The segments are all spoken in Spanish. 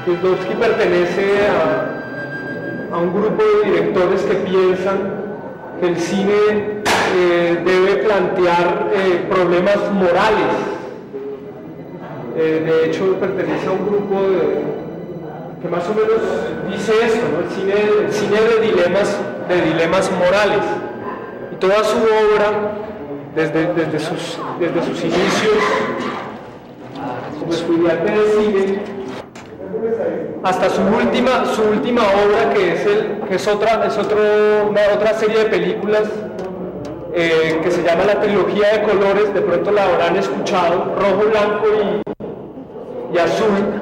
Kieslowski pertenece a un grupo de directores que piensan que el cine debe plantear problemas morales. De hecho, pertenece a un grupo que más o menos dice esto, ¿no? El cine de dilemas morales. Y toda su obra, desde sus inicios como estudiante de cine, hasta su última obra, que es otra serie de películas que se llama La Trilogía de Colores. De pronto la habrán escuchado, rojo, blanco y azul.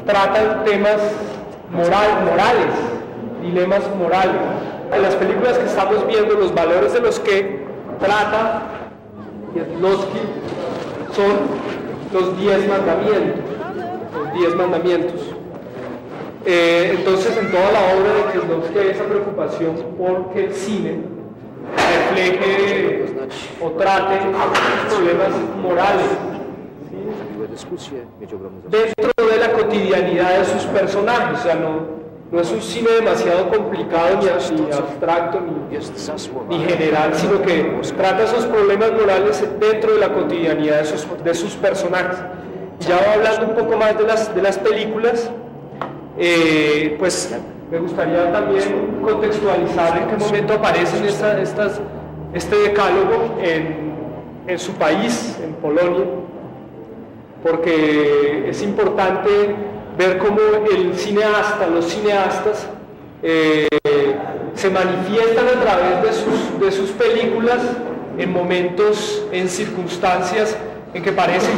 Tratan temas morales, dilemas morales. En las películas que estamos viendo, los valores de los que trata Kieslowski son los 10 mandamientos. Entonces, en toda la obra de Kieslowski hay esa preocupación por que el cine refleje o trate problemas morales, ¿sí? Dentro de la cotidianidad de sus personajes. O sea, no es un cine demasiado complicado ni abstracto ni general, sino que trata esos problemas morales dentro de la cotidianidad de sus personajes. Y ya hablando un poco más de las películas, pues me gustaría también contextualizar en qué momento aparecen este decálogo en su país, en Polonia, porque es importante ver cómo los cineastas se manifiestan a través de sus películas en momentos, en circunstancias en que parece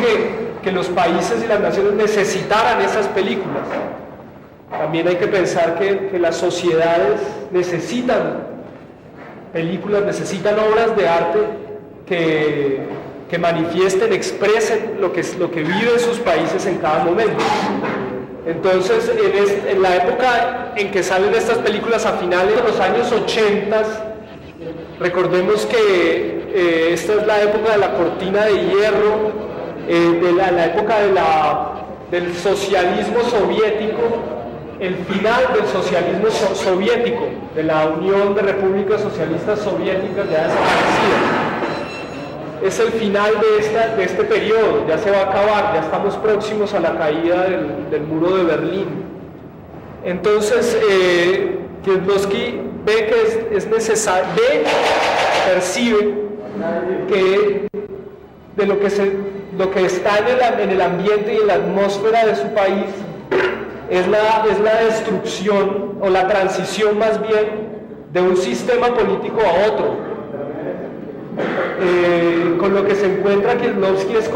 que los países y las naciones necesitaran esas películas. También hay que pensar que las sociedades necesitan películas, necesitan obras de arte que manifiesten, expresen lo que viven sus países en cada momento. Entonces, en la época en que salen estas películas, a finales de los años 80, recordemos que esta es la época de la cortina de hierro, la época del socialismo soviético, el final del socialismo soviético, de la Unión de Repúblicas Socialistas Soviéticas ya desaparecida. Es el final de este periodo, ya se va a acabar, ya estamos próximos a la caída del muro de Berlín. Entonces, Kieslowski ve que es necesario, percibe que de lo que está en el ambiente y en la atmósfera de su país es la destrucción o la transición más bien de un sistema político a otro. Con lo que se encuentra Kieslowski es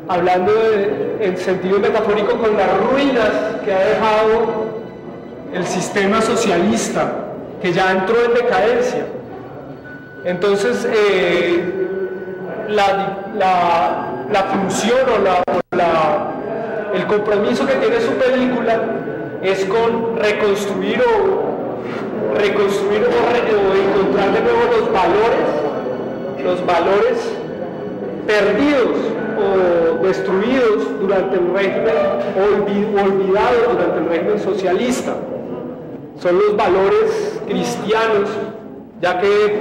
hablando en sentido metafórico, con las ruinas que ha dejado el sistema socialista, que ya entró en decadencia. Entonces, la función el compromiso que tiene su película es con reconstruir o encontrar de nuevo los valores perdidos o destruidos durante el régimen, o olvidados durante el régimen socialista. Son los valores cristianos, ya que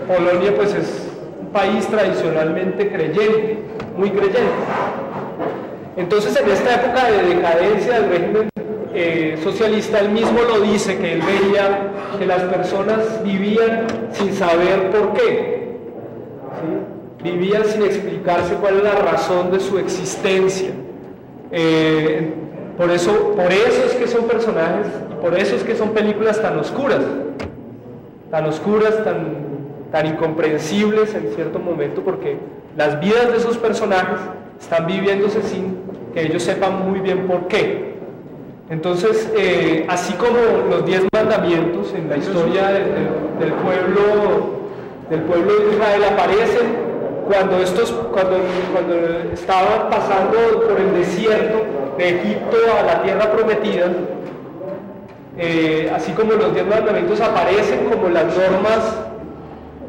Polonia pues es un país tradicionalmente creyente, muy creyente. Entonces, en esta época de decadencia del régimen socialista, él mismo lo dice, que él veía que las personas vivían sin saber por qué, ¿sí? Vivían sin explicarse cuál es la razón de su existencia. Por eso es que son personajes, y por eso es que son películas tan oscuras, tan incomprensibles en cierto momento, porque las vidas de esos personajes están viviéndose sin que ellos sepan muy bien por qué. Entonces, así como los 10 mandamientos en la historia del pueblo de Israel aparecen cuando estaban pasando por el desierto de Egipto a la tierra prometida, así como los 10 mandamientos aparecen como las normas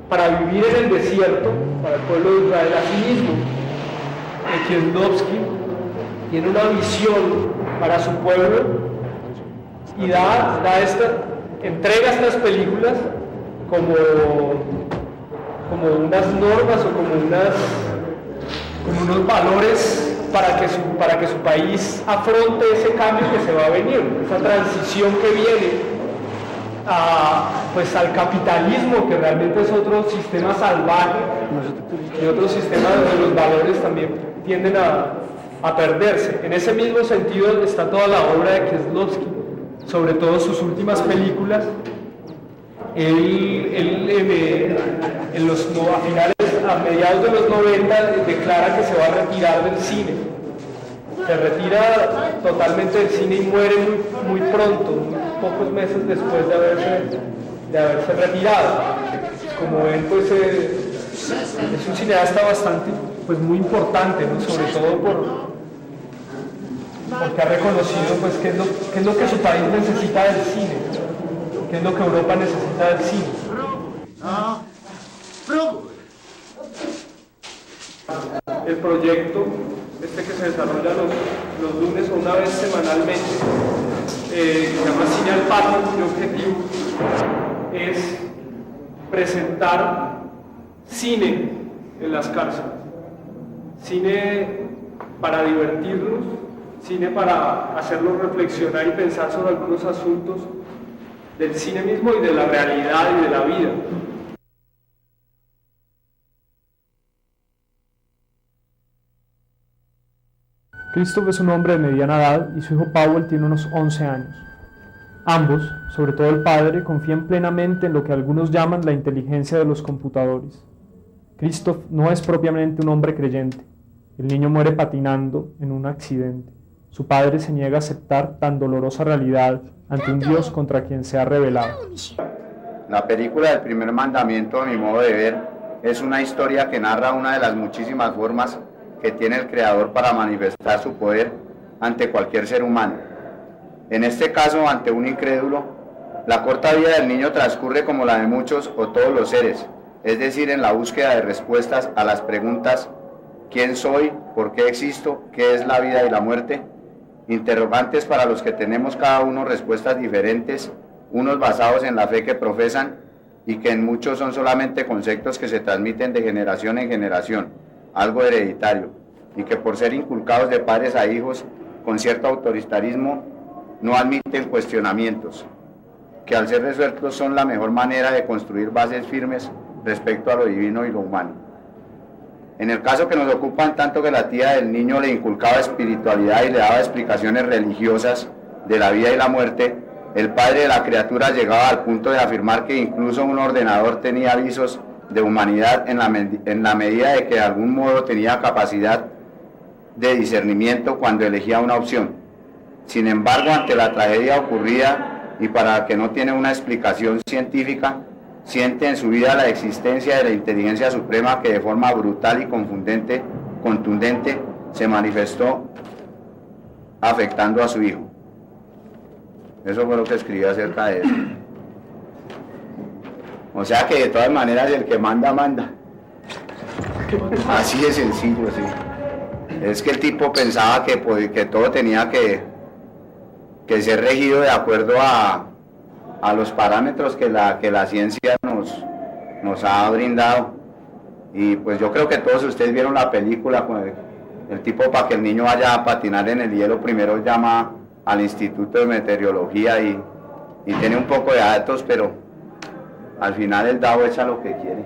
para vivir en el desierto para el pueblo de Israel, así mismo Kieslowski tiene una visión para su pueblo y entrega estas películas como unas normas o como unos valores para que su país afronte ese cambio que se va a venir, esa transición que viene al capitalismo, que realmente es otro sistema salvaje y otro sistema donde los valores también tienden a perderse. En ese mismo sentido está toda la obra de Kieslowski, sobre todo sus últimas películas. A mediados de los 90 declara que se va a retirar del cine. Se retira totalmente del cine y muere muy pronto, muy pocos meses después de haberse retirado. Como ven, pues es un cineasta bastante, pues muy importante, ¿no? Sobre todo porque ha reconocido pues qué es lo que su país necesita del cine, qué es lo que Europa necesita del cine. El proyecto que se desarrolla los lunes o una vez semanalmente, que se llama Cine al Patio, cuyo objetivo es presentar cine en las cárceles, cine para divertirnos, cine para hacerlos reflexionar y pensar sobre algunos asuntos del cine mismo y de la realidad y de la vida. Christoph es un hombre de mediana edad y su hijo Powell tiene unos 11 años. Ambos, sobre todo el padre, confían plenamente en lo que algunos llaman la inteligencia de los computadores. Christoph no es propiamente un hombre creyente. El niño muere patinando en un accidente. Su padre se niega a aceptar tan dolorosa realidad ante un Dios contra quien se ha rebelado. La película del primer mandamiento, a mi modo de ver, es una historia que narra una de las muchísimas formas que tiene el Creador para manifestar su poder ante cualquier ser humano. En este caso, ante un incrédulo, la corta vida del niño transcurre como la de muchos o todos los seres, es decir, en la búsqueda de respuestas a las preguntas: ¿quién soy? ¿Por qué existo? ¿Qué es la vida y la muerte? Interrogantes para los que tenemos cada uno respuestas diferentes, unos basados en la fe que profesan y que en muchos son solamente conceptos que se transmiten de generación en generación, algo hereditario, y que por ser inculcados de padres a hijos con cierto autoritarismo no admiten cuestionamientos, que al ser resueltos son la mejor manera de construir bases firmes respecto a lo divino y lo humano. En el caso que nos ocupa, en tanto que la tía del niño le inculcaba espiritualidad y le daba explicaciones religiosas de la vida y la muerte, el padre de la criatura llegaba al punto de afirmar que incluso un ordenador tenía avisos de humanidad en la medida de que de algún modo tenía capacidad de discernimiento cuando elegía una opción. Sin embargo, ante la tragedia ocurrida y para que no tiene una explicación científica, siente en su vida la existencia de la inteligencia suprema que de forma brutal y contundente se manifestó afectando a su hijo. Eso fue lo que escribí acerca de eso. O sea que de todas maneras el que manda, manda. Así de sencillo, sí. Es que el tipo pensaba que todo tenía que ser regido de acuerdo a los parámetros que la ciencia nos ha brindado. Y pues yo creo que todos ustedes vieron la película, el tipo, para que el niño vaya a patinar en el hielo, primero llama al Instituto de Meteorología y tiene un poco de datos, pero al final el dado echa lo que quiere.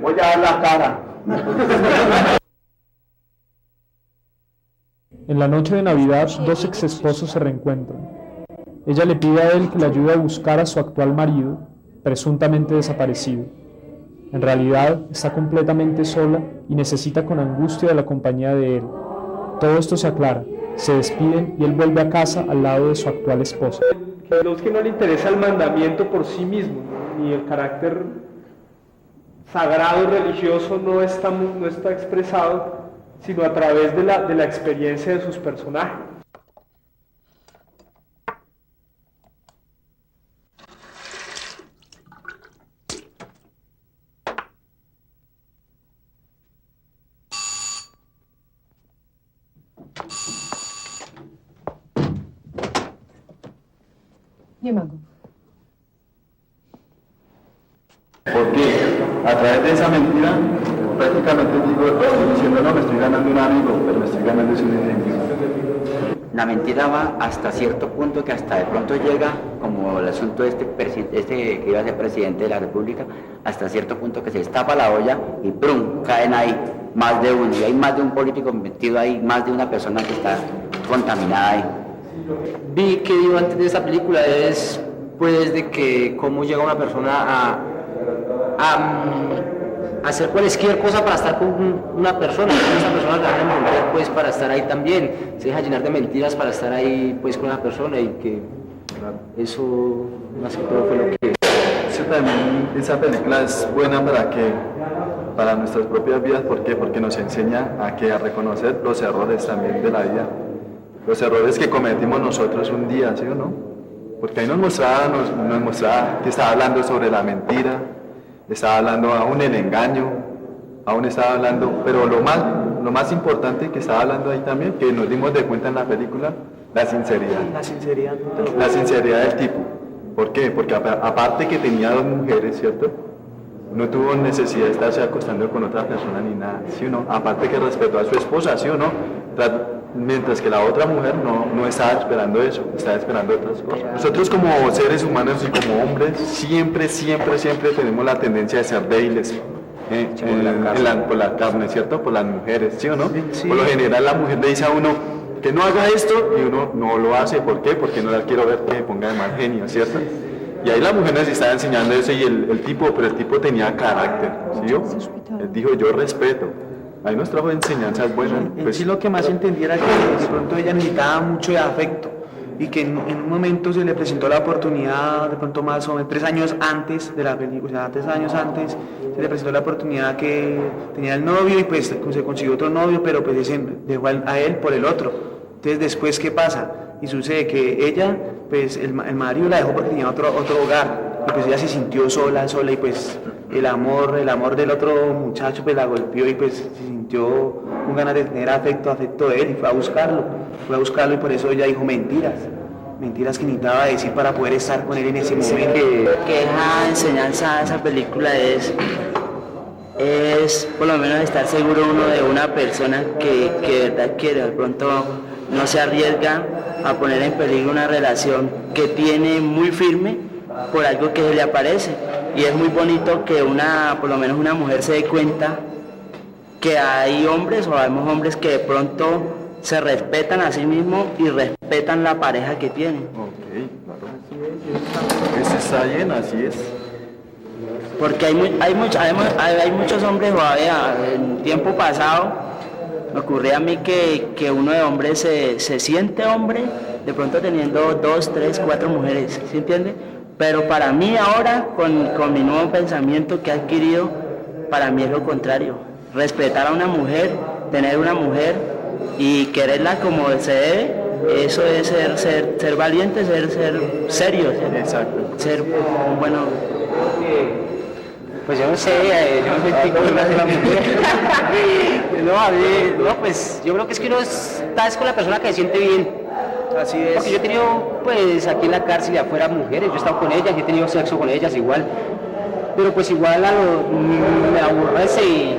Voy a dar la cara. En la noche de Navidad, dos exesposos se reencuentran. Ella le pide a él que le ayude a buscar a su actual marido, presuntamente desaparecido. En realidad, está completamente sola y necesita con angustia de la compañía de él. Todo esto se aclara, se despiden y él vuelve a casa al lado de su actual esposa. A los que no le interesa el mandamiento por sí mismo, ¿no? Ni el carácter sagrado religioso no está expresado, sino a través de la experiencia de sus personajes. Antímago. Porque a través de esa mentira, prácticamente estoy diciendo, no, me estoy ganando un amigo, pero me estoy ganando es un enemigo. La mentira va hasta cierto punto que hasta de pronto llega, como el asunto de este que iba a ser presidente de la República, hasta cierto punto que se destapa la olla y ¡prum!, caen ahí más de uno. Y hay más de un político metido ahí, más de una persona que está contaminada ahí. Vi que digo antes de esta película es pues de que cómo llega una persona a hacer cualquier cosa para estar con una persona, con esa persona la van a envolver pues para estar ahí también, se deja llenar de mentiras para estar ahí pues con la persona y que eso más que todo fue lo que... Sí, también esa película es buena para nuestras propias vidas, ¿por qué? Porque nos enseña a reconocer los errores también de la vida, los errores que cometimos nosotros un día, ¿sí o no? Porque ahí nos mostraba que estaba hablando sobre la mentira, estaba hablando aún del engaño, aún estaba hablando, pero lo más importante que estaba hablando ahí también, que nos dimos de cuenta en la película, la sinceridad. La sinceridad del tipo. ¿Por qué? Porque aparte que tenía 2 mujeres, ¿cierto? No tuvo necesidad de estarse acostando con otra persona ni nada, ¿sí o no? Aparte que respetó a su esposa, ¿sí o no? Mientras que la otra mujer no estaba esperando eso, estaba esperando otras cosas. Nosotros como seres humanos y como hombres siempre tenemos la tendencia de ser débiles por la carne, ¿cierto? Por las mujeres, ¿sí o no? Sí. Por lo general la mujer le dice a uno que no haga esto y uno no lo hace. ¿Por qué? Porque no la quiero ver que me ponga de mal genio, ¿cierto? Y ahí la mujer nos estaba enseñando eso y el tipo tenía carácter, ¿sí? Él dijo, yo respeto. Ahí nos trajo enseñanzas buenas. Pues sí, lo que más entendiera que de pronto ella necesitaba mucho de afecto y que en un momento se le presentó la oportunidad, de pronto más o menos 3 años antes de la película, o sea, 3 años antes se le presentó la oportunidad que tenía el novio y pues se consiguió otro novio, pero pues dejó a él por el otro. Entonces después, ¿qué pasa? Y sucede que ella, pues el marido la dejó porque tenía otro hogar y pues ella se sintió sola y pues el amor del otro muchacho pues la golpeó y pues se sintió con ganas de tener afecto de él y fue a buscarlo y por eso ella dijo mentiras que necesitaba decir para poder estar con él en ese momento. Que esa enseñanza de esa película es por lo menos estar seguro uno de una persona que de verdad quiere, de pronto no se arriesga a poner en peligro una relación que tiene muy firme por algo que se le aparece. Y es muy bonito que por lo menos una mujer se dé cuenta que hay hombres o vemos hombres que de pronto se respetan a sí mismos y respetan la pareja que tienen. Ok, claro. Eso está bien, así es. Porque hay muchos hombres todavía. En tiempo pasado me ocurría a mí que uno de hombres se siente hombre de pronto teniendo 2, 3, 4 mujeres, ¿sí entiende? Pero para mí ahora, con mi nuevo pensamiento que he adquirido, para mí es lo contrario. Respetar a una mujer, tener una mujer y quererla como se debe, eso es ser valiente, ser serio. Exacto. Ser bueno. Pues yo no sé, yo no soy tipo de la mujer. No, pues yo creo que es que uno está con la persona que se siente bien. Así es. Porque yo he tenido, pues aquí en la cárcel y afuera mujeres, yo he estado con ellas, yo he tenido sexo con ellas igual. Pero pues igual me aborrece y...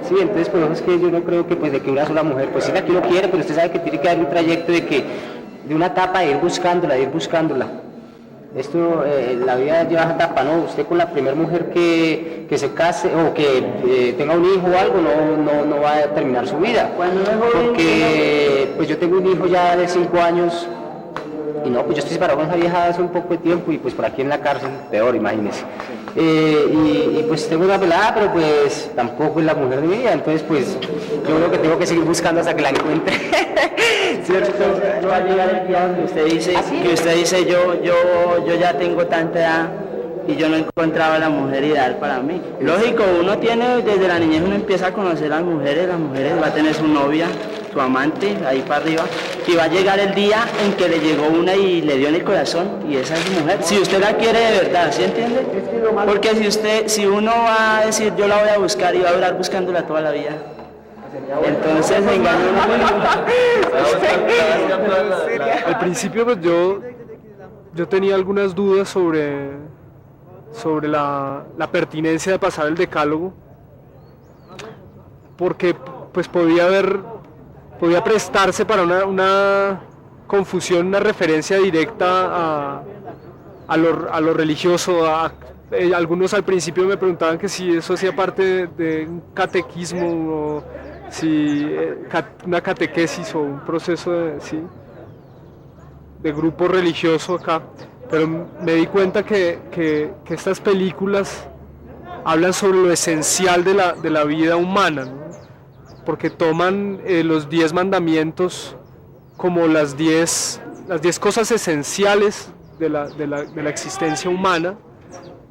Sí, entonces pues es que yo no creo que pues de que una sola mujer, pues sí la que uno quiere, pero usted sabe que tiene que haber un trayecto de una etapa de ir buscándola. Esto, la vida lleva esa etapa, ¿no? Usted con la primera mujer que se case o que tenga un hijo o algo, no va a terminar su vida. Porque pues yo tengo un hijo ya de 5 años y no, pues yo estoy separado con esa vieja hace un poco de tiempo y pues por aquí en la cárcel, peor, imagínese. Y pues tengo una pelada, pero pues tampoco es la mujer de mi vida, entonces pues yo creo que tengo que seguir buscando hasta que la encuentre. ¿Cierto? No va a llegar el día donde usted dice, yo ya tengo tanta edad y yo no encontraba la mujer ideal para mí. Lógico, uno tiene, desde la niñez uno empieza a conocer a las mujeres va a tener su novia, su amante, ahí para arriba, y va a llegar el día en que le llegó una y le dio en el corazón, y esa es su mujer, si usted la quiere de verdad, ¿sí entiende? Porque si uno va a decir yo la voy a buscar y va a durar buscándola toda la vida, entonces engañó Al principio pues yo yo tenía algunas dudas sobre la pertinencia de pasar el decálogo, porque pues podía prestarse para una confusión, una referencia directa a lo religioso. Algunos al principio me preguntaban que si eso hacía parte de un catequismo o si una catequesis o un proceso de grupo religioso acá, pero me di cuenta que estas películas hablan sobre lo esencial de la vida humana, ¿no? Porque toman los 10 mandamientos como las 10 cosas esenciales de la existencia humana,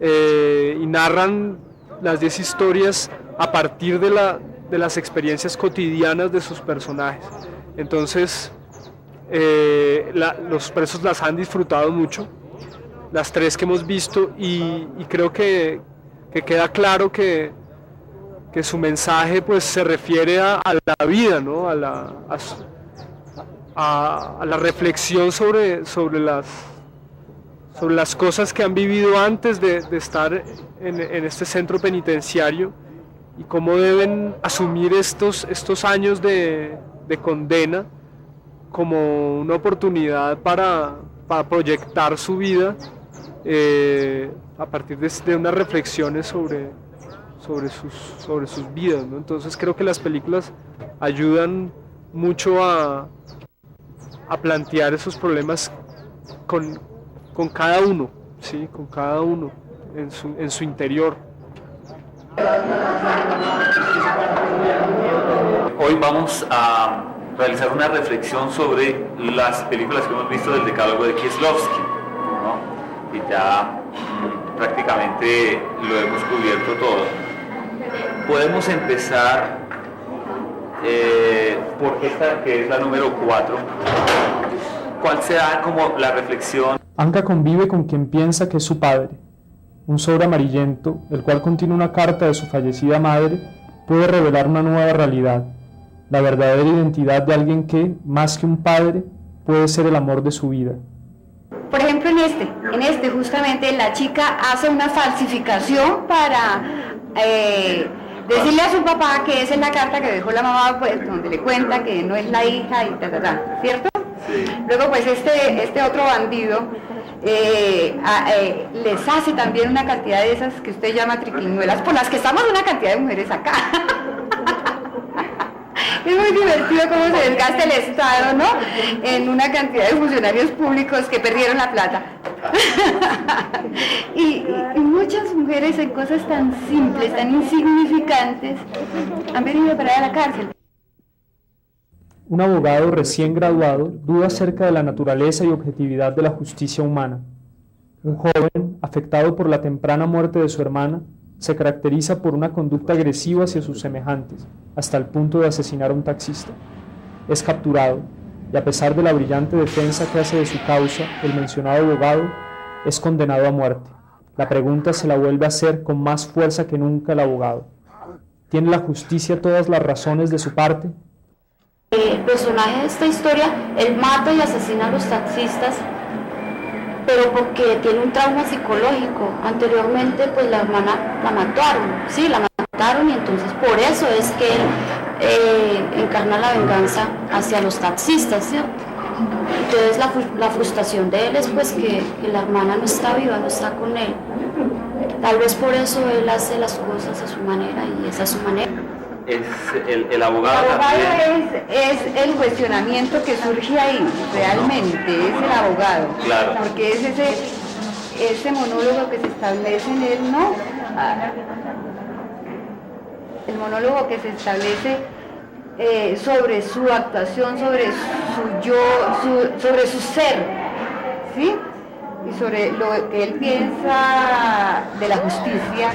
y narran las 10 historias a partir de las experiencias cotidianas de sus personajes. Entonces los presos las han disfrutado mucho, las 3 que hemos visto, y creo que queda claro que su mensaje pues se refiere a la vida, ¿no? a la reflexión sobre las cosas que han vivido antes de estar en este centro penitenciario, y cómo deben asumir estos años de condena como una oportunidad para proyectar su vida a partir de unas reflexiones sobre sus vidas, ¿no? Entonces creo que las películas ayudan mucho a plantear esos problemas con cada uno, ¿sí? Con cada uno en su interior. Hoy vamos a realizar una reflexión sobre las películas que hemos visto del decálogo de Kieslowski, ¿no? Y ya prácticamente lo hemos cubierto todo. Podemos empezar por esta, que es la número 4. ¿Cuál será como la reflexión? Anka convive con quien piensa que es su padre. Un sobre amarillento, el cual contiene una carta de su fallecida madre, puede revelar una nueva realidad, la verdadera identidad de alguien que, más que un padre, puede ser el amor de su vida. Por ejemplo, en este justamente la chica hace una falsificación para decirle a su papá que esa es la carta que dejó la mamá, pues, donde le cuenta que no es la hija y ¿cierto? Sí. Luego pues este otro bandido les hace también una cantidad de esas que usted llama triquiñuelas, por las que estamos una cantidad de mujeres acá. Es muy divertido cómo se desgasta el Estado, ¿no? En una cantidad de funcionarios públicos que perdieron la plata. y muchas mujeres en cosas tan simples, tan insignificantes, han venido a parar a la cárcel. Un abogado recién graduado duda acerca de la naturaleza y objetividad de la justicia humana. Un joven, afectado por la temprana muerte de su hermana, se caracteriza por una conducta agresiva hacia sus semejantes, hasta el punto de asesinar a un taxista. Es capturado, y a pesar de la brillante defensa que hace de su causa, el mencionado abogado es condenado a muerte. La pregunta se la vuelve a hacer con más fuerza que nunca el abogado. ¿Tiene la justicia todas las razones de su parte? El personaje de esta historia, él mata y asesina a los taxistas, pero porque tiene un trauma psicológico. Anteriormente pues la hermana la mataron, y entonces por eso es que él encarna la venganza hacia los taxistas, ¿cierto? Entonces la frustración de él es pues que la hermana no está viva, no está con él. Tal vez por eso él hace las cosas a su manera, y esa es su manera. Es el abogado también. Es el cuestionamiento que surge ahí, realmente, es el abogado. Claro. Porque es ese monólogo que se establece en él, ¿no? El monólogo que se establece sobre su actuación, sobre su yo, sobre su ser, ¿sí? Y sobre lo que él piensa de la justicia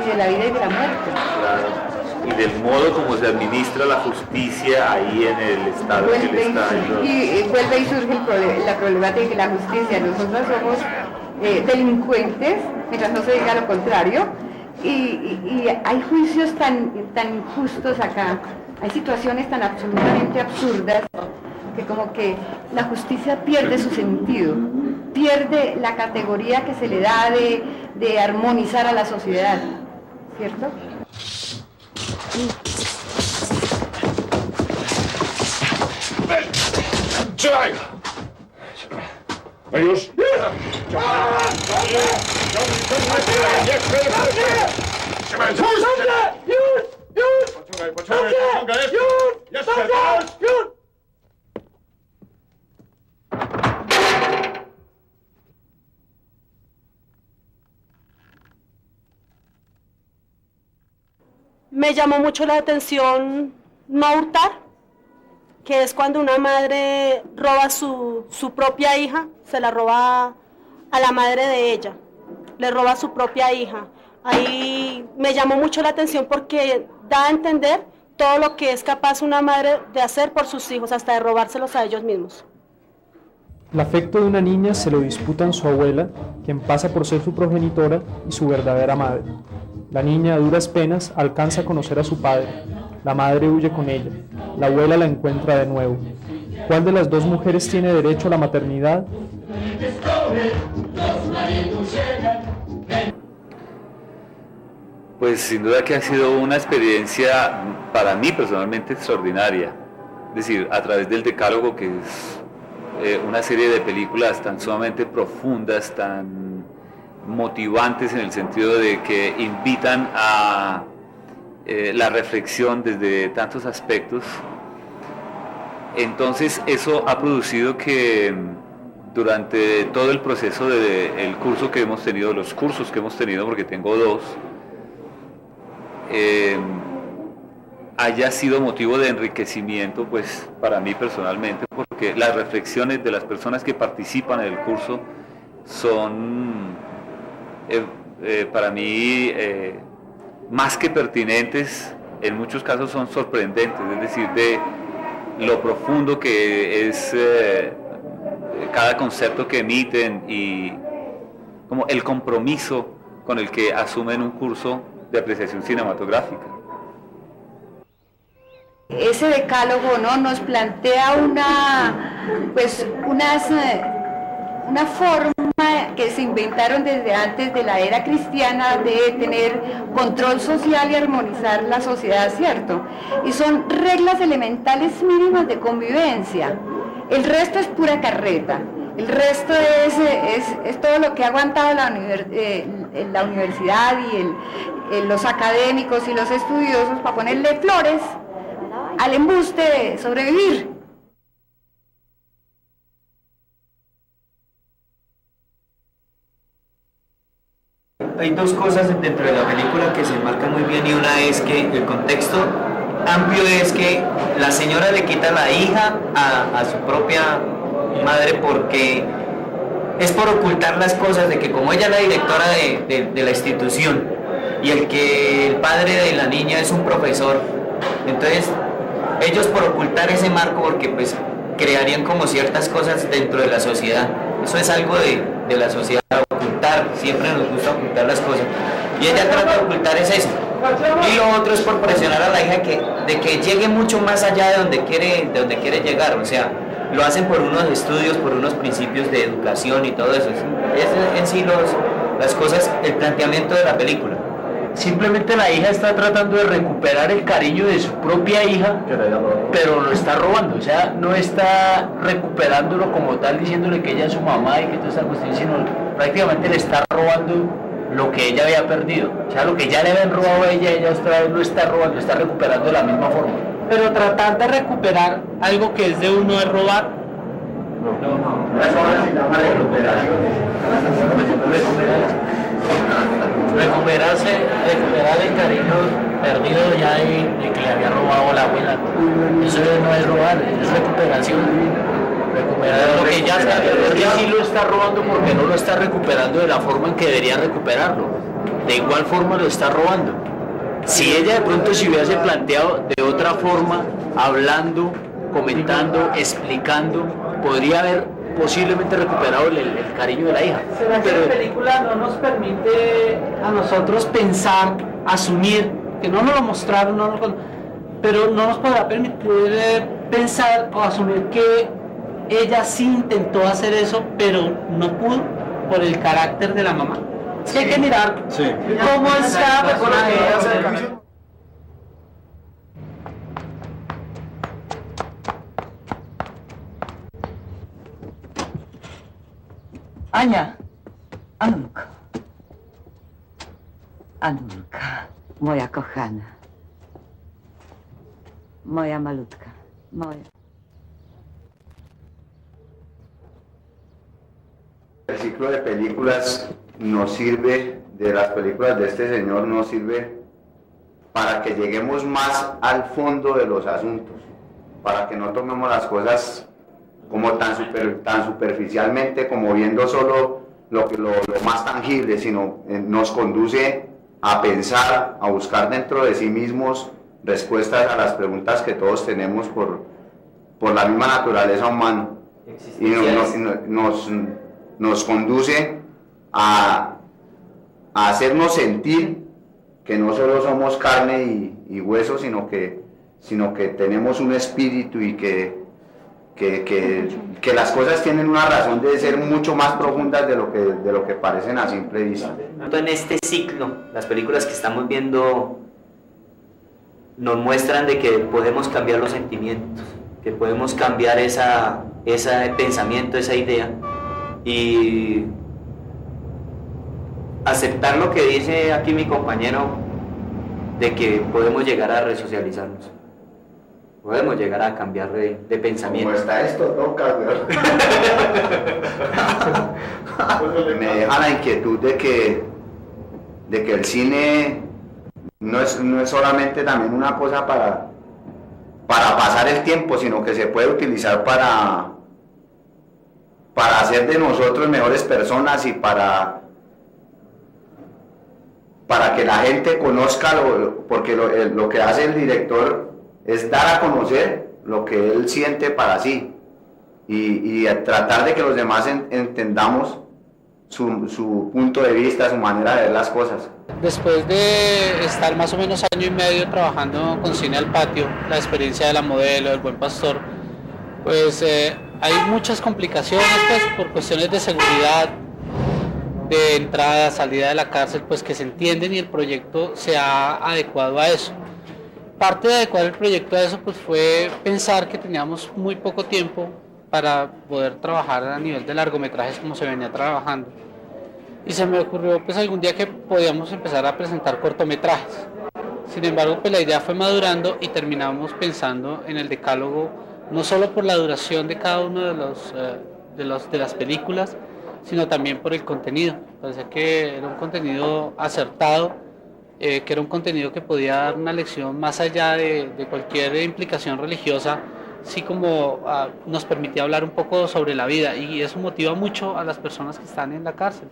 y de la vida y de la muerte. Claro. Y del modo como se administra la justicia ahí en el estado que él está. Y vuelve y surge la problemática de la justicia. Nosotros somos delincuentes, mientras no se diga lo contrario, y hay juicios tan injustos acá, hay situaciones tan absolutamente absurdas, que como que la justicia pierde su sentido. pierde la categoría que se le da de armonizar a la sociedad, ¿cierto? Mariusz! Me llamó mucho la atención no hurtar, que es cuando una madre roba su propia hija, se la roba a la madre de ella, le roba a su propia hija. Ahí me llamó mucho la atención porque da a entender todo lo que es capaz una madre de hacer por sus hijos, hasta de robárselos a ellos mismos. El afecto de una niña se lo disputan su abuela, quien pasa por ser su progenitora, y su verdadera madre. La niña a duras penas alcanza a conocer a su padre. La madre huye con ella. La abuela la encuentra de nuevo. ¿Cuál de las dos mujeres tiene derecho a la maternidad? Pues sin duda que ha sido una experiencia para mí personalmente extraordinaria. Es decir, a través del Decálogo, que es una serie de películas tan sumamente profundas, tan motivantes en el sentido de que invitan a la reflexión desde tantos aspectos. Entonces eso ha producido que durante todo el proceso del curso que hemos tenido, los cursos que hemos tenido, porque tengo dos, haya sido motivo de enriquecimiento pues para mí personalmente, porque las reflexiones de las personas que participan en el curso son para mí más que pertinentes, en muchos casos son sorprendentes, es decir, de lo profundo que es cada concepto que emiten y como el compromiso con el que asumen un curso de apreciación cinematográfica. Ese decálogo, ¿no?, nos plantea una forma que se inventaron desde antes de la era cristiana de tener control social y armonizar la sociedad, ¿cierto? Y son reglas elementales mínimas de convivencia. El resto es pura carreta. El resto es todo lo que ha aguantado la universidad y los académicos y los estudiosos para ponerle flores al embuste de sobrevivir. Hay dos cosas dentro de la película que se enmarcan muy bien, y una es que el contexto amplio es que la señora le quita la hija a su propia madre porque es por ocultar las cosas, de que como ella es la directora de la institución y el padre de la niña es un profesor, entonces ellos por ocultar ese marco, porque pues crearían como ciertas cosas dentro de la sociedad. Eso es algo de la sociedad, ocultar, siempre nos gusta ocultar las cosas, y ella trata de ocultar es eso. Y lo otro es por presionar a la hija de que llegue mucho más allá de donde quiere llegar, o sea, lo hacen por unos estudios, por unos principios de educación y todo eso. Es en sí las cosas, el planteamiento de la película. Simplemente la hija está tratando de recuperar el cariño de su propia hija, pero lo está robando, o sea, no está recuperándolo como tal, diciéndole que ella es su mamá y que toda esta cuestión, sino prácticamente le está robando lo que ella había perdido, o sea, lo que ya le habían robado a ella otra vez lo está robando, lo está recuperando de la misma forma. Pero tratar de recuperar algo que es de uno es robar. No. Eso se llama recuperación. Recuperar el cariño perdido ya de que le había robado a la abuela. Eso no es robar, es recuperación. Recuperar lo que ya está perdido. Ella sí lo está robando porque no lo está recuperando de la forma en que debería recuperarlo. De igual forma lo está robando. Si ella de pronto se hubiese planteado de otra forma, hablando, comentando, explicando, podría haber posiblemente recuperado el cariño de la hija. Pero la película no nos permite a nosotros pensar, asumir, que no nos lo mostraron, pero no nos podrá permitir pensar o asumir que ella sí intentó hacer eso, pero no pudo por el carácter de la mamá. Es que hay que mirar cómo es cada personaje. Ania, Anulka. Anulka, moja kochana. Moja malutka, moja. El ciclo de películas nos sirve, de las películas de este señor nos sirve para que lleguemos más al fondo de los asuntos, para que no tomemos las cosas como tan superficialmente, como viendo solo lo más tangible, sino nos conduce a pensar, a buscar dentro de sí mismos respuestas a las preguntas que todos tenemos por la misma naturaleza humana, y nos conduce a hacernos sentir que no solo somos carne y hueso, sino que tenemos un espíritu y que las cosas tienen una razón de ser mucho más profundas de lo que parecen a simple vista. En este ciclo, las películas que estamos viendo nos muestran de que podemos cambiar los sentimientos, que podemos cambiar ese pensamiento, esa idea, y aceptar lo que dice aquí mi compañero, de que podemos llegar a resocializarnos. Podemos llegar a cambiar de pensamiento. Como está esto, toca, me deja la inquietud de que el cine no es solamente también una cosa para pasar el tiempo, sino que se puede utilizar para hacer de nosotros mejores personas y para que la gente conozca, porque lo que hace el director es dar a conocer lo que él siente para sí y tratar de que los demás entendamos su punto de vista, su manera de ver las cosas. Después de estar más o menos año y medio trabajando con Cine al Patio, la experiencia de La Modelo, del Buen Pastor, pues hay muchas complicaciones pues, por cuestiones de seguridad, de entrada, salida de la cárcel, pues que se entienden, y el proyecto se ha adecuado a eso. Parte de adecuar el proyecto a eso pues fue pensar que teníamos muy poco tiempo para poder trabajar a nivel de largometrajes como se venía trabajando, y se me ocurrió pues algún día que podíamos empezar a presentar cortometrajes. Sin embargo, pues la idea fue madurando y terminamos pensando en el decálogo, no solo por la duración de cada uno de las películas, sino también por el contenido. Parecía que era un contenido acertado, que era un contenido que podía dar una lección más allá de cualquier implicación religiosa, así como nos permitía hablar un poco sobre la vida, y eso motiva mucho a las personas que están en la cárcel.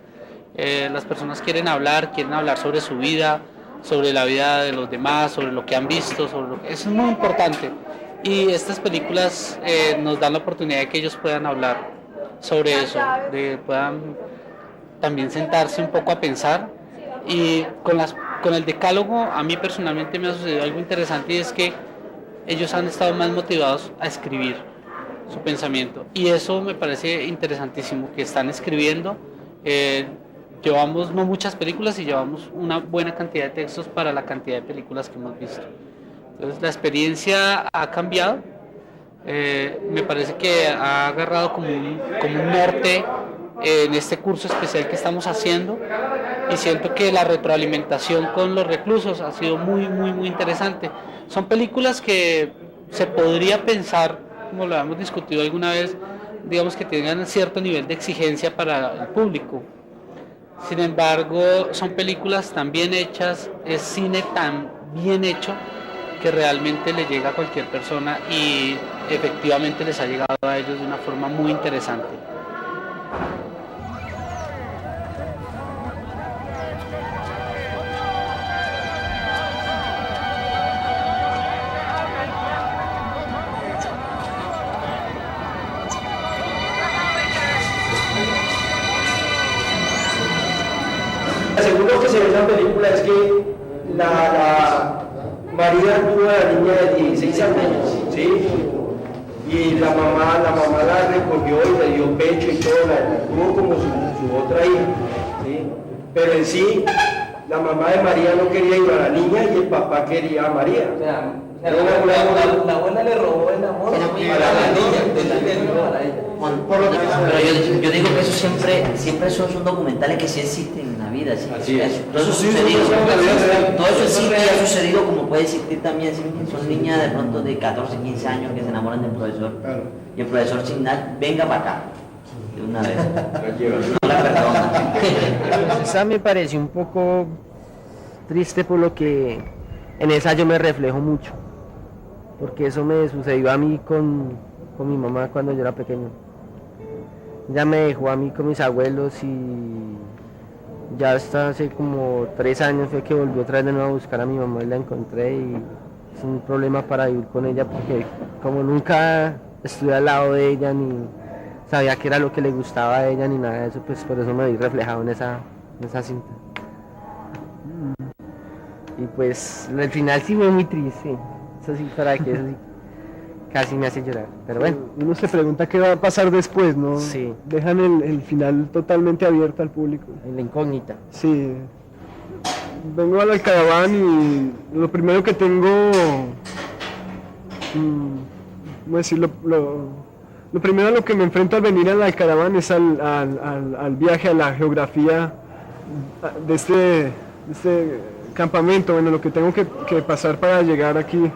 Las personas quieren hablar sobre su vida, sobre la vida de los demás, sobre lo que han visto, eso es muy importante, y estas películas nos dan la oportunidad de que ellos puedan hablar sobre eso, puedan también sentarse un poco a pensar. Y con el decálogo a mí personalmente me ha sucedido algo interesante, y es que ellos han estado más motivados a escribir su pensamiento, y eso me parece interesantísimo, que están escribiendo. Llevamos no muchas películas y llevamos una buena cantidad de textos para la cantidad de películas que hemos visto. Entonces la experiencia ha cambiado, me parece que ha agarrado como un norte en este curso especial que estamos haciendo, y siento que la retroalimentación con los reclusos ha sido muy interesante. Son películas que se podría pensar, como lo hemos discutido alguna vez, digamos que tengan cierto nivel de exigencia para el público. Sin embargo, son películas tan bien hechas, es cine tan bien hecho, que realmente le llega a cualquier persona, y efectivamente les ha llegado a ellos de una forma muy interesante. Según lo que se ve en la película es que la María tuvo a la niña de 16 años, ¿sí? y la mamá la recogió y le dio pecho y todo, la tuvo como su otra hija, ¿sí? Pero en sí, la mamá de María no quería ir a la niña y el papá quería a María. O sea, la abuela le robó el amor a la niña, Pero yo digo que eso siempre son documentales que sí existen en la vida. ¿Sí? Todo eso sí que ha sucedido, como puede existir también. Son niñas de pronto de 14, 15 años que se enamoran del profesor. Y el profesor sin nada, venga para acá. De una vez. No la perdona. Esa me pareció un poco triste por lo que en esa yo me reflejo mucho. Porque eso me sucedió a mí con mi mamá cuando yo era pequeño. Ella me dejó a mí con mis abuelos y ya hasta hace como 3 años fue que volvió otra vez de nuevo a buscar a mi mamá y la encontré, y es un problema para vivir con ella porque como nunca estuve al lado de ella ni sabía qué era lo que le gustaba a ella ni nada de eso, pues por eso me vi reflejado en esa cinta. Y pues el final sí fue muy triste, eso sí, para que eso sí casi me hace llorar, pero bueno. Uno se pregunta qué va a pasar después, ¿no? Sí. Dejan el final totalmente abierto al público. En la incógnita. Sí. Vengo al Alcaraván y lo primero que tengo, ¿cómo decirlo? Lo primero a lo que me enfrento al venir al Alcaraván es al viaje, a la geografía de este campamento, bueno, lo que tengo que pasar para llegar aquí.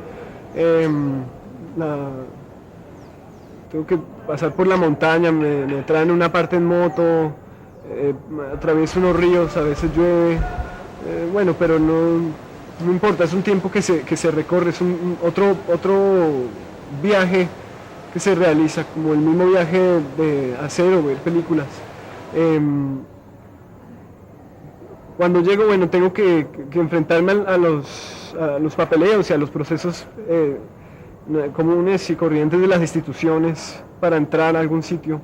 Tengo que pasar por la montaña, me traen una parte en moto, atravieso unos ríos, a veces llueve, bueno, pero no importa, es un tiempo que se recorre, es otro viaje que se realiza, como el mismo viaje de hacer o ver películas. Cuando llego, bueno, tengo que enfrentarme a los papeleos y a los procesos comunes y corrientes de las instituciones para entrar a algún sitio,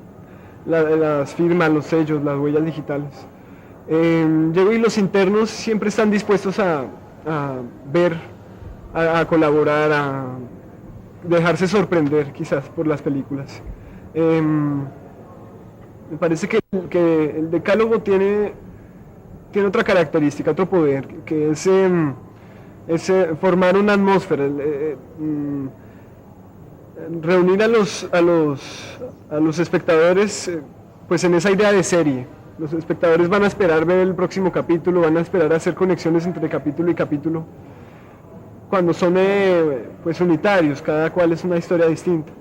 las firmas, los sellos, las huellas digitales. Llego y los internos siempre están dispuestos a ver, a colaborar, a dejarse sorprender quizás por las películas. Me parece que el decálogo tiene otra característica, otro poder, que es formar una atmósfera, reunir a los espectadores pues en esa idea de serie. Los espectadores van a esperar ver el próximo capítulo, van a esperar hacer conexiones entre capítulo y capítulo, cuando son pues unitarios, cada cual es una historia distinta.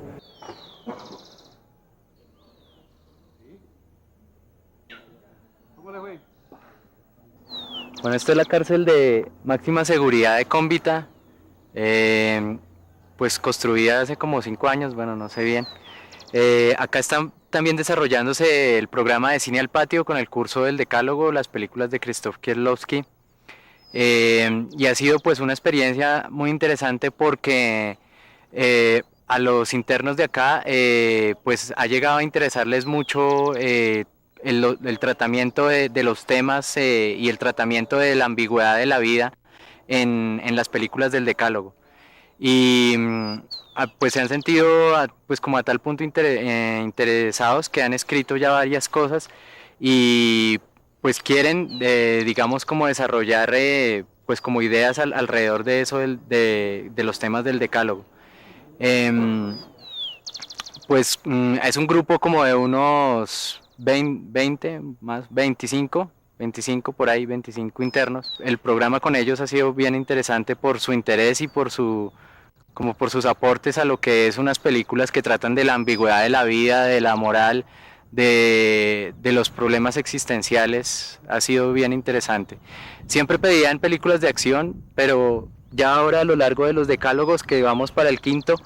Bueno, esto es la cárcel de máxima seguridad de Cómbita, pues construida hace como 5 años, bueno, no sé bien. Acá están también desarrollándose el programa de Cine al Patio con el curso del Decálogo, las películas de Krzysztof Kieślowski, y ha sido pues una experiencia muy interesante porque a los internos de acá pues ha llegado a interesarles mucho el tratamiento de los temas y el tratamiento de la ambigüedad de la vida en las películas del Decálogo. Y pues se han sentido pues como a tal punto interesados que han escrito ya varias cosas y pues quieren digamos como desarrollar pues como ideas alrededor de eso de los temas del Decálogo. Pues es un grupo como de unos 20 más 25 por ahí, 25 internos. El programa con ellos ha sido bien interesante por su interés y por sus aportes a lo que es unas películas que tratan de la ambigüedad de la vida, de la moral, de los problemas existenciales. Ha sido bien interesante. Siempre pedían películas de acción, pero ya ahora a lo largo de los decálogos que vamos para el 5º,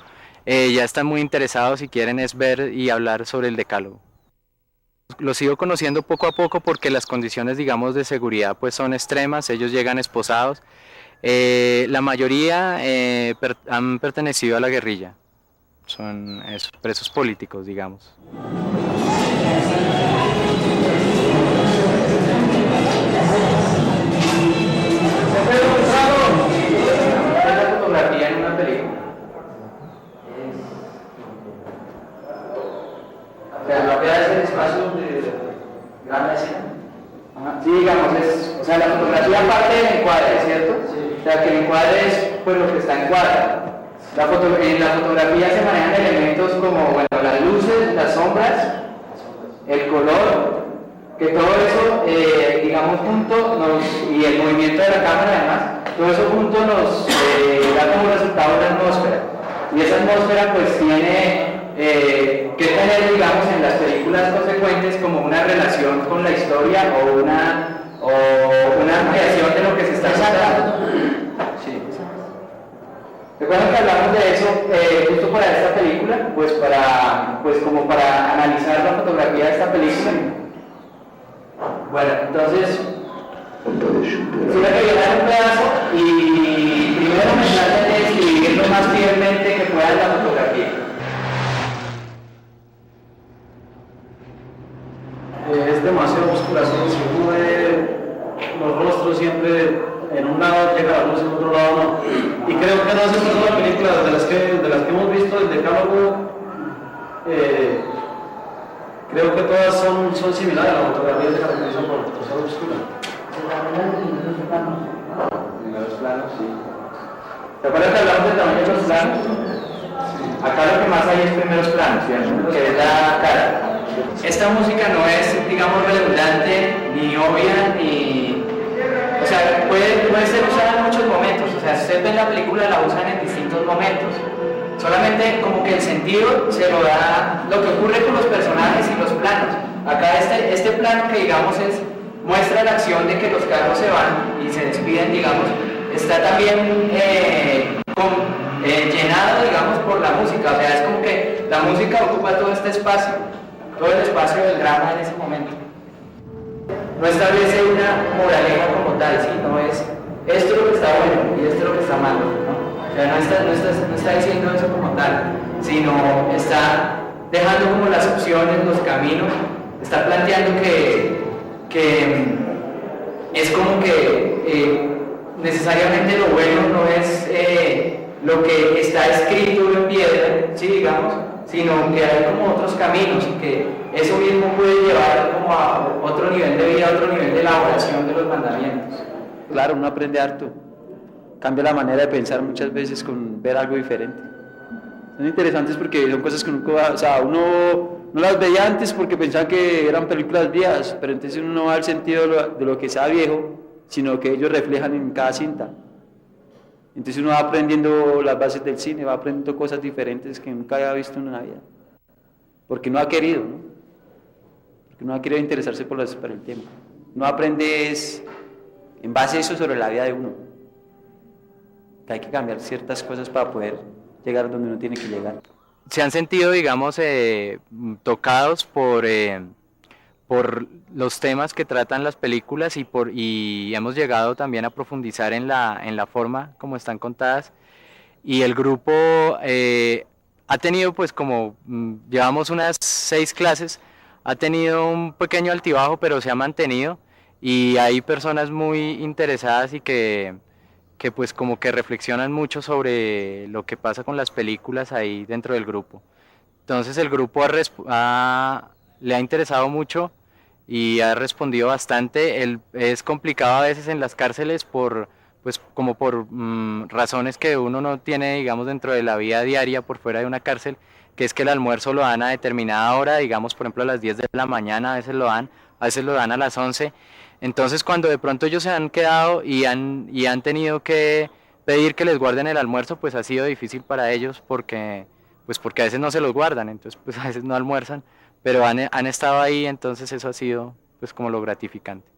ya están muy interesados y quieren es ver y hablar sobre el Decálogo. Los sigo conociendo poco a poco porque las condiciones, digamos, de seguridad pues son extremas, ellos llegan esposados. La mayoría han pertenecido a la guerrilla, son presos políticos, digamos. La fotografía en una película. O sea, que el encuadre es pues lo que está en cuadro. En la fotografía se manejan elementos como, bueno, las luces, las sombras, el color, que todo eso, digamos, junto y el movimiento de la cámara además, todo eso junto nos da como resultado una atmósfera. Y esa atmósfera pues tiene que tener, digamos, en las películas consecuentes como una relación con la historia o una ampliación de lo que se está contando. Sí. Recuerden que hablamos de eso justo para esta película, pues como para analizar la fotografía de esta película. Bueno, entonces, quisiera que vieran un pedazo y primero me traten de describir lo más fielmente que puedan la fotografía. Es demasiado oscuración, si uno ve los rostros siempre en un lado llega la luz, en otro lado no. Y creo que todas estas dos películas de las que hemos visto el decálogo, creo que todas son similares. La fotografía se caracteriza por ser oscura. Primeros planos, sí. ¿Te acuerdas que hablamos del tamaño de los planos? Acá lo que más hay es primeros planos, ¿cierto? Que es la cara. Esta música no es, digamos, redundante, ni obvia, ni... O sea, puede ser usada en muchos momentos. O sea, si ustedes ven la película, la usan en distintos momentos. Solamente como que el sentido se lo da lo que ocurre con los personajes y los planos. Acá este plano que digamos muestra la acción de que los carros se van y se despiden, digamos, está también llenado, digamos, por la música. O sea, es como que la música ocupa todo este espacio, todo el espacio del drama en ese momento. No establece una moraleja como tal, ¿sí? No es esto es lo que está bueno y esto es lo que está malo, ¿no? O sea, no está diciendo eso como tal, sino está dejando como las opciones, los caminos, está planteando que es como que necesariamente lo bueno no es lo que está escrito en piedra, ¿sí? Digamos, sino que hay como otros caminos y que eso mismo puede llevar como a otro nivel de vida, a otro nivel de elaboración de los mandamientos. Claro, uno aprende harto, cambia la manera de pensar muchas veces con ver algo diferente. Son interesantes porque son cosas que uno no las veía antes porque pensaba que eran películas viejas, pero entonces uno no va al sentido de lo que sea viejo, sino que ellos reflejan en cada cinta. Entonces uno va aprendiendo las bases del cine, va aprendiendo cosas diferentes que nunca había visto en una vida. Porque no ha querido, ¿no? Porque no ha querido interesarse por el tema. No aprende en base a eso sobre la vida de uno. Que hay que cambiar ciertas cosas para poder llegar donde uno tiene que llegar. Se han sentido, digamos, tocados por los temas que tratan las películas y hemos llegado también a profundizar en la forma como están contadas. Y el grupo ha tenido, pues como llevamos unas 6 clases, ha tenido un pequeño altibajo, pero se ha mantenido y hay personas muy interesadas y que pues como que reflexionan mucho sobre lo que pasa con las películas ahí dentro del grupo. Entonces el grupo le ha interesado mucho y ha respondido bastante. Es complicado a veces en las cárceles por razones que uno no tiene, digamos, dentro de la vida diaria por fuera de una cárcel, que es que el almuerzo lo dan a determinada hora, digamos, por ejemplo a las 10 de la mañana, a veces lo dan a las 11. Entonces cuando de pronto ellos se han quedado y han tenido que pedir que les guarden el almuerzo, pues ha sido difícil para ellos porque a veces no se los guardan, entonces pues a veces no almuerzan, pero han estado ahí, entonces eso ha sido pues como lo gratificante.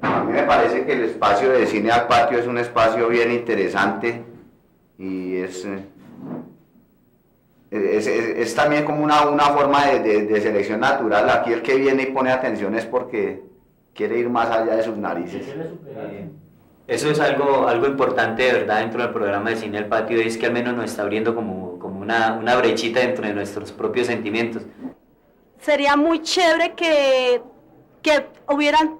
A mí me parece que el espacio de Cine al Patio es un espacio bien interesante y es también como una forma de selección natural. Aquí el que viene y pone atención es porque quiere ir más allá de sus narices. Eso es algo importante de verdad dentro del programa de Cine al Patio, y es que al menos nos está abriendo como una brechita dentro de nuestros propios sentimientos. Sería muy chévere que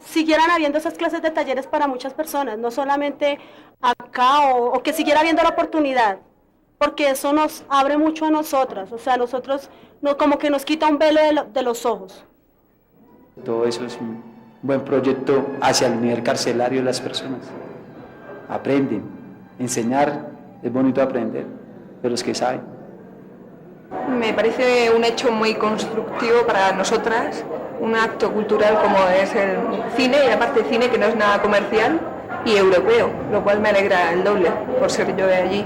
siguieran habiendo esas clases de talleres para muchas personas, no solamente acá, o que siguiera habiendo la oportunidad porque eso nos abre mucho a nosotras, o sea, nosotros como que nos quita un velo de los ojos. Todo eso es un buen proyecto hacia el nivel carcelario de las personas. Aprenden, enseñar, es bonito aprender de los que saben. Me parece un hecho muy constructivo para nosotras, un acto cultural como es el cine, y aparte cine que no es nada comercial y europeo, lo cual me alegra el doble por ser yo de allí.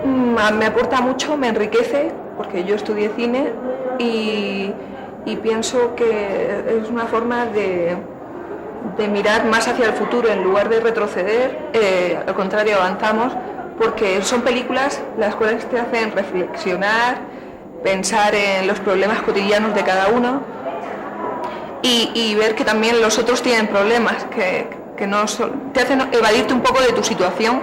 Me aporta mucho, me enriquece, porque yo estudié cine y pienso que es una forma de mirar más hacia el futuro en lugar de retroceder, al contrario, avanzamos, porque son películas las cuales te hacen reflexionar, pensar en los problemas cotidianos de cada uno y ver que también los otros tienen problemas, que no te hacen evadirte un poco de tu situación,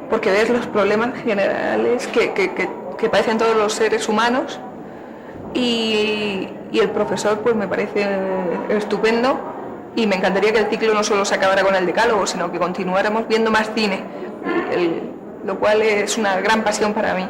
porque ves los problemas generales que padecen todos los seres humanos y el profesor pues me parece estupendo y me encantaría que el ciclo no solo se acabara con el decálogo, sino que continuáramos viendo más cine, lo cual es una gran pasión para mí.